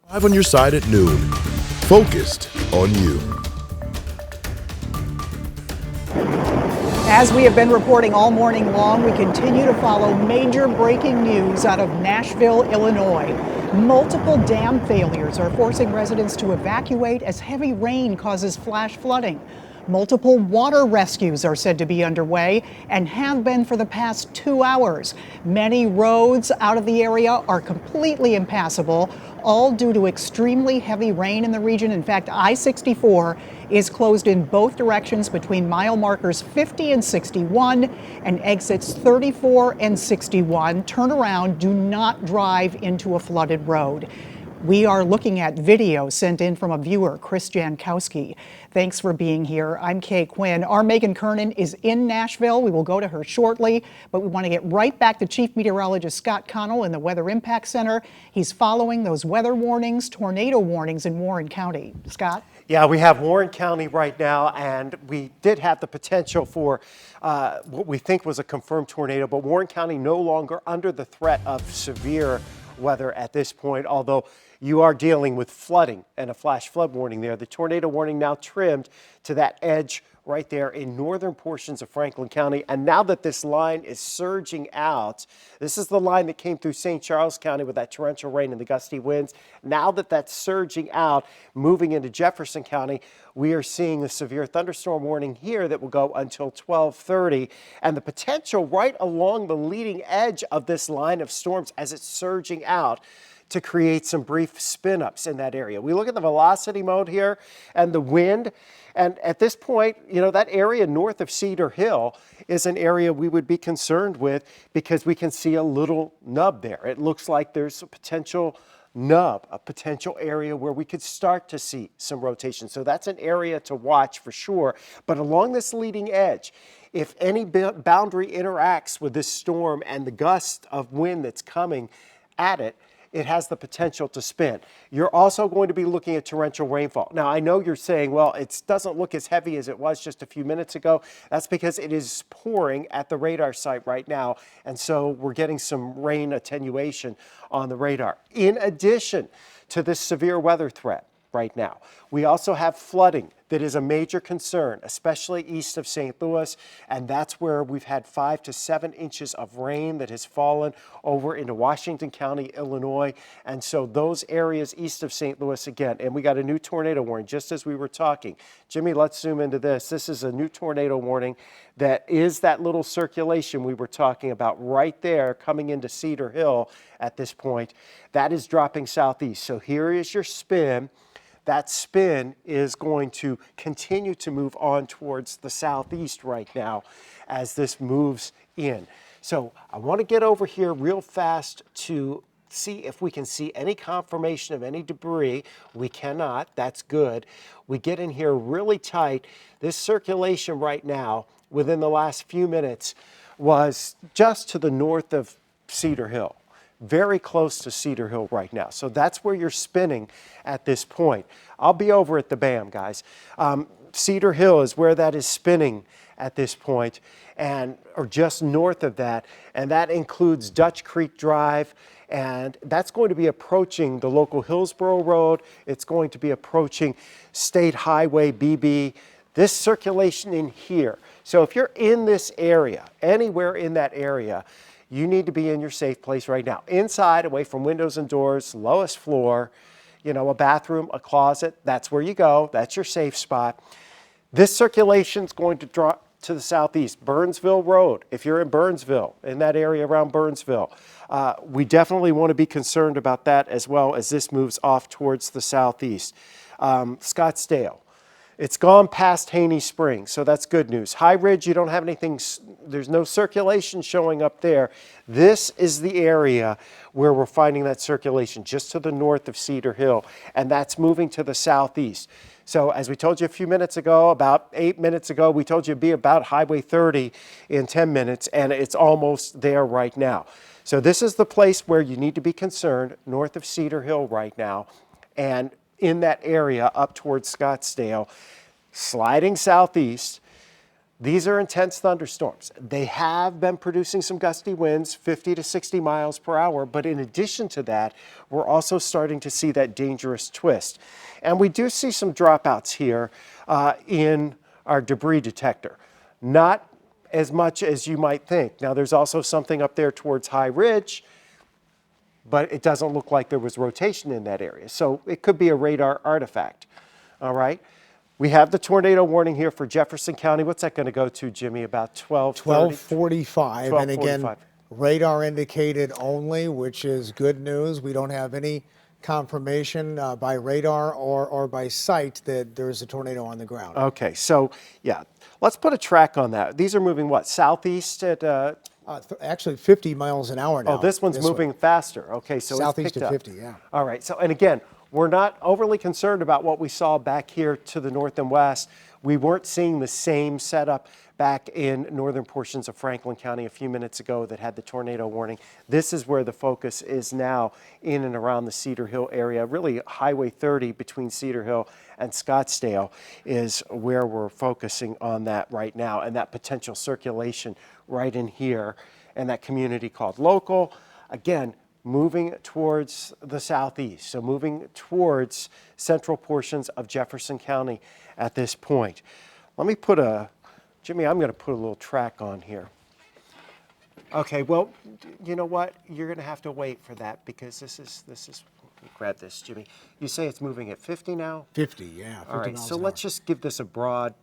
Live on your side at noon. Focused on you. As we have been reporting all morning long, we continue to follow major breaking news out of Nashville, Illinois. Multiple dam failures are forcing residents to evacuate as heavy rain causes flash flooding. Multiple water rescues are said to be underway and have been for the past 2 hours. Many roads out of the area are completely impassable, all due to extremely heavy rain in the region. In fact, I-64 is closed in both directions between mile markers 50 and 61 and exits 34 and 61. Turn around, do not drive into a flooded road. We are looking at video sent in from a viewer, Chris Jankowski. Thanks for being here. I'm Kay Quinn. Our Megan Kernan is in Nashville. We will go to her shortly, but we want to get right back to Chief Meteorologist Scott Connell in the Weather Impact Center. He's following those weather warnings, tornado warnings in Warren County. Scott? Yeah, we have Warren County right now, and we did have the potential for what we think was a confirmed tornado, but Warren County no longer under the threat of severe weather at this point, although you are dealing with flooding and a flash flood warning there. The tornado warning now trimmed to that edge right there in northern portions of Franklin County. And now that this line is surging out, this is the line that came through St. Charles County with that torrential rain and the gusty winds. Now that that's surging out, moving into Jefferson County, we are seeing a severe thunderstorm warning here that will go until 12:30. And the potential right along the leading edge of this line of storms as it's surging out to create some brief spin-ups in that area. We look at the velocity mode here and the wind, and at this point, you know, that area north of Cedar Hill is an area we would be concerned with because we can see a little nub there. It looks like there's a potential nub, a potential area where we could start to see some rotation. So that's an area to watch for sure. But along this leading edge, if any boundary interacts with this storm and the gust of wind that's coming at it, it has the potential to spin. You're also going to be looking at torrential rainfall. Now, I know you're saying, well, it doesn't look as heavy as it was just a few minutes ago. That's because it is pouring at the radar site right now. And so we're getting some rain attenuation on the radar. In addition to this severe weather threat right now, we also have flooding that is a major concern, especially east of St. Louis, and that's where we've had 5 to 7 inches of rain that has fallen over into Washington County, Illinois, and so those areas east of St. Louis again, and we got a new tornado warning just as we were talking. Jimmy, let's zoom into this. This is a new tornado warning that is that little circulation we were talking about right there coming into Cedar Hill at this point. That is dropping southeast, so here is your spin. That spin is going to continue to move on towards the southeast right now as this moves in. So I want to get over here real fast to see if we can see any confirmation of any debris. We cannot. That's good. We get in here really tight. This circulation right now within the last few minutes was just to the north of Cedar Hill. Very close to Cedar Hill right now. So that's where you're spinning at this point. I'll be over at the BAM, guys. Cedar Hill is where that is spinning at this point, or just north of that, and that includes Dutch Creek Drive, and that's going to be approaching the local Hillsborough Road. It's going to be approaching State Highway BB. This circulation in here. So if you're in this area, anywhere in that area, you need to be in your safe place right now. Inside, away from windows and doors, lowest floor, you know, a bathroom, a closet, that's where you go. That's your safe spot. This circulation is going to drop to the southeast. Burnsville Road, if you're in Burnsville, in that area around Burnsville, we definitely want to be concerned about that as well as this moves off towards the southeast. Scottsdale. It's gone past Haney Springs, so that's good news. High Ridge, you don't have anything, there's no circulation showing up there. This is the area where we're finding that circulation, just to the north of Cedar Hill, and that's moving to the southeast. So as we told you a few minutes ago, about 8 minutes ago, we told you it'd be about Highway 30 in 10 minutes, and it's almost there right now. So this is the place where you need to be concerned, north of Cedar Hill right now, and in that area up towards Scottsdale, sliding southeast. These are intense thunderstorms. They have been producing some gusty winds, 50 to 60 miles per hour, but in addition to that, we're also starting to see that dangerous twist. And we do see some dropouts here in our debris detector. Not as much as you might think. Now, there's also something up there towards High Ridge, but it doesn't look like there was rotation in that area. So it could be a radar artifact, all right? We have the tornado warning here for Jefferson County. What's that going to go to, Jimmy? About 12:45. And again, radar indicated only, which is good news. We don't have any confirmation by radar or by sight that there's a tornado on the ground. Okay, so yeah, let's put a track on that. These are moving what, southeast at? Actually 50 miles an hour now. Oh, this one's moving faster. Okay, so southeast it's picked of up. 50, yeah. All right, so and again, we're not overly concerned about what we saw back here to the north and west. We weren't seeing the same setup back in northern portions of Franklin County a few minutes ago that had the tornado warning. This is where the focus is now in and around the Cedar Hill area. Really, Highway 30 between Cedar Hill and Scottsdale is where we're focusing on that right now, and that potential circulation right in here, and that community called Local. Again, moving towards the southeast, so moving towards central portions of Jefferson County at this point. Let me put Jimmy, I'm going to put a little track on here. Okay, well, you know what? You're going to have to wait for that because this is. Grab this, Jimmy. You say it's moving at 50 now? 50, yeah. 50 All right, miles so an let's hour. just give this a broad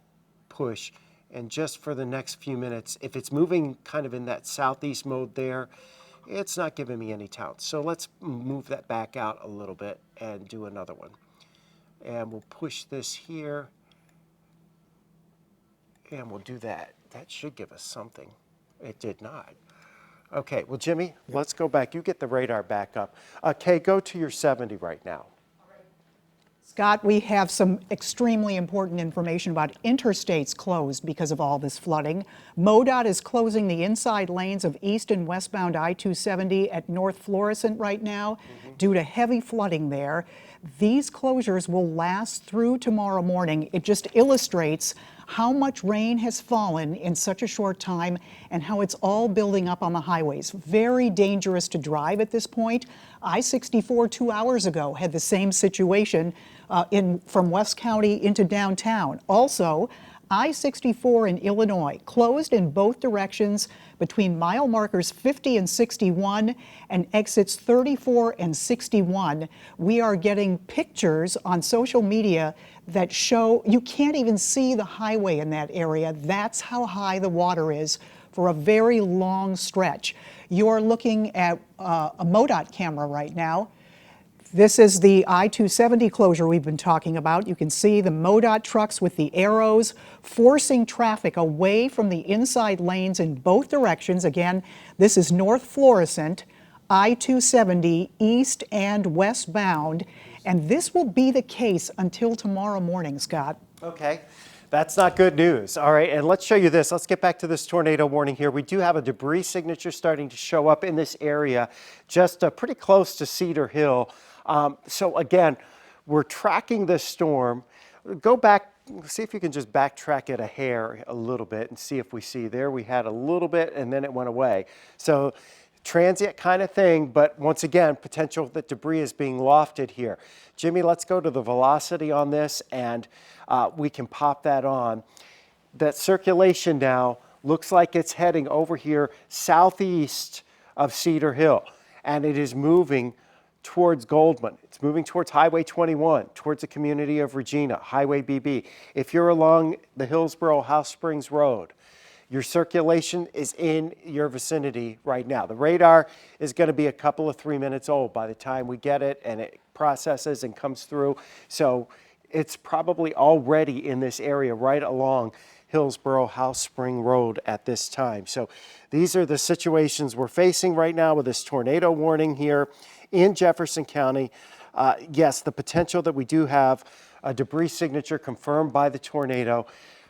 push. And just for the next few minutes, if it's moving kind of in that southeast mode there, it's not giving me any counts. So let's move that back out a little bit and do another one. And we'll push this here. And we'll do that. That should give us something. It did not. Okay, well, Jimmy, let's go back. You get the radar back up. Kay, go to your 70 right now. Scott, we have some extremely important information about interstates closed because of all this flooding. MoDOT is closing the inside lanes of east and westbound I-270 at North Florissant right now due to heavy flooding there. These closures will last through tomorrow morning. It just illustrates how much rain has fallen in such a short time and how it's all building up on the highways. Very dangerous to drive at this point. I-64 2 hours ago had the same situation from West County into downtown. Also, I-64 in Illinois closed in both directions between mile markers 50 and 61 and exits 34 and 61. We are getting pictures on social media that show you can't even see the highway in that area. That's how high the water is for a very long stretch. You're looking at a MoDOT camera right now. This is the I-270 closure we've been talking about. You can see the MoDOT trucks with the arrows forcing traffic away from the inside lanes in both directions. Again, this is North Florissant, I-270 east and westbound. And this will be the case until tomorrow morning, Scott. Okay. That's not good news. All right, and let's show you this. Let's get back to this tornado warning here. We do have a debris signature starting to show up in this area, just pretty close to Cedar Hill. So again, we're tracking this storm. Go back, see if you can just backtrack it a hair a little bit and see if we see there we had a little bit and then it went away. So transient kind of thing, but once again, potential that debris is being lofted here. Jimmy, let's go to the velocity on this and we can pop that on. That circulation now looks like it's heading over here southeast of Cedar Hill, and it is moving towards Goldman. It's moving towards Highway 21, towards the community of Regina, Highway BB. If you're along the Hillsborough House Springs Road, your circulation is in your vicinity right now. The radar is going to be a couple of 3 minutes old by the time we get it and it processes and comes through. So it's probably already in this area right along Hillsborough House Spring Road at this time. So these are the situations we're facing right now with this tornado warning here in Jefferson County. Yes, the potential that we do have a debris signature confirmed by the tornado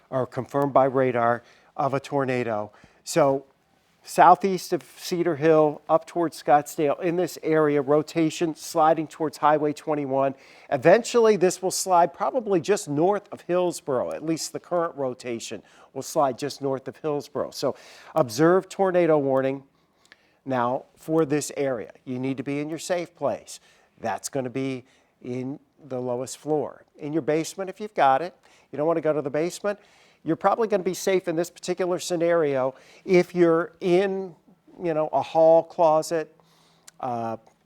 or confirmed by radar of a tornado. So southeast of Cedar Hill, up towards Scottsdale, in this area, rotation sliding towards Highway 21. Eventually, this will slide probably just north of Hillsborough. At least the current rotation will slide just north of Hillsborough. So observe tornado warning now for this area. You need to be in your safe place. That's going to be in the lowest floor. In your basement, if you've got it, you don't want to go to the basement. You're probably going to be safe in this particular scenario if you're in, a hall, closet,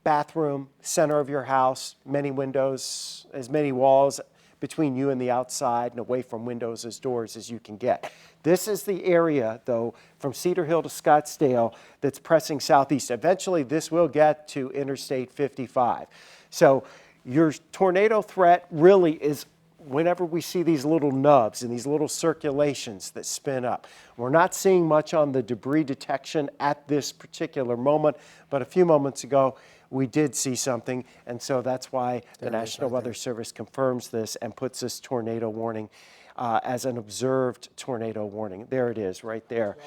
bathroom, center of your house, many windows, as many walls between you and the outside and away from windows as doors as you can get. This is the area, though, from Cedar Hill to Scottsdale that's pressing southeast. Eventually, this will get to Interstate 55. So your tornado threat really is whenever we see these little nubs and these little circulations that spin up. We're not seeing much on the debris detection at this particular moment, but a few moments ago we did see something, and so that's why the National Weather Service confirms this and puts this tornado warning as an observed tornado warning. There it is right there,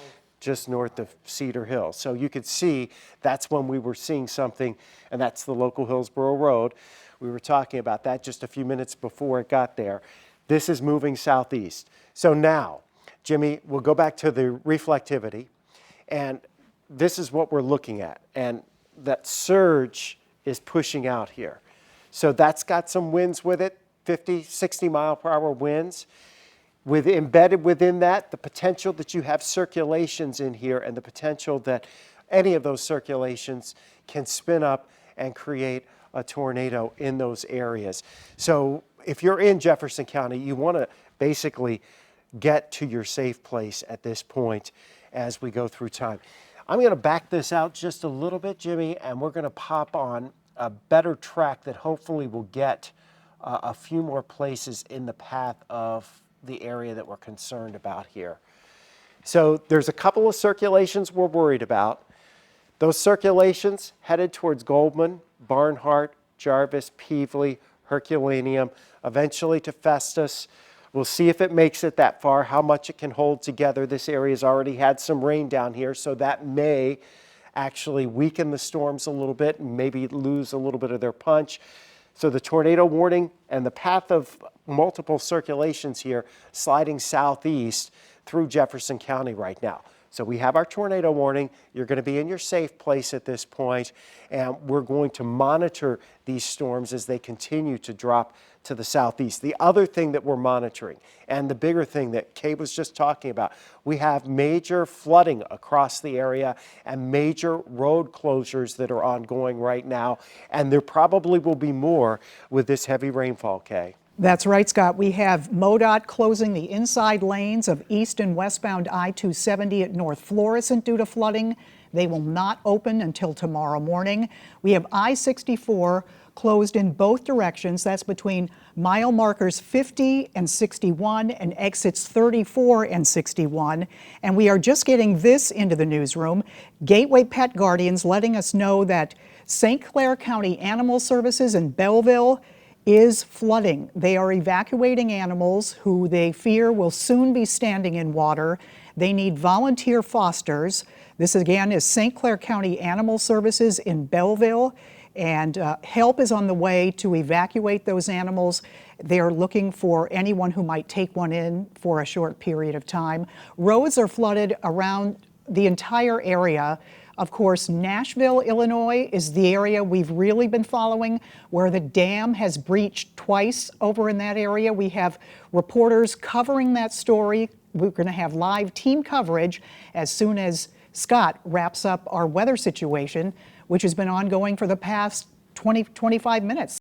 just north of Cedar Hill. So you could see that's when we were seeing something, and that's the local Hillsborough Road. We were talking about that just a few minutes before it got there. This is moving southeast. So now, Jimmy, we'll go back to the reflectivity, and this is what we're looking at. And that surge is pushing out here. So that's got some winds with it, 50, 60 mile per hour winds. Embedded within that, the potential that you have circulations in here and the potential that any of those circulations can spin up and create a tornado in those areas. So if you're in Jefferson County, you want to basically get to your safe place at this point as we go through time. I'm going to back this out just a little bit, Jimmy, and we're going to pop on a better track that hopefully will get a few more places in the path of the area that we're concerned about here. So there's a couple of circulations we're worried about. Those circulations headed towards Goldman, Barnhart, Jarvis, Peevely, Herculaneum, eventually to Festus. We'll see if it makes it that far, how much it can hold together. This area's already had some rain down here, so that may actually weaken the storms a little bit and maybe lose a little bit of their punch. So the tornado warning and the path of multiple circulations here sliding southeast through Jefferson County right now. So we have our tornado warning. You're going to be in your safe place at this point, and we're going to monitor these storms as they continue to drop to the southeast. The other thing that we're monitoring, and the bigger thing that Kay was just talking about, we have major flooding across the area and major road closures that are ongoing right now, and there probably will be more with this heavy rainfall, Kay. That's right, Scott. We have MoDOT closing the inside lanes of east and westbound I-270 at North Florissant due to flooding. They will not open until tomorrow morning. We have I-64 closed in both directions. That's between mile markers 50 and 61 and exits 34 and 61. And we are just getting this into the newsroom. Gateway Pet Guardians letting us know that St. Clair County Animal Services in Belleville is flooding. They are evacuating animals who they fear will soon be standing in water. They need volunteer fosters. This again is St. Clair County Animal Services in Belleville, and help is on the way to evacuate those animals. They are looking for anyone who might take one in for a short period of time. Roads are flooded around the entire area. Of course, Nashville, Illinois is the area we've really been following, where the dam has breached twice over in that area. We have reporters covering that story. We're going to have live team coverage as soon as Scott wraps up our weather situation, which has been ongoing for the past 25 minutes.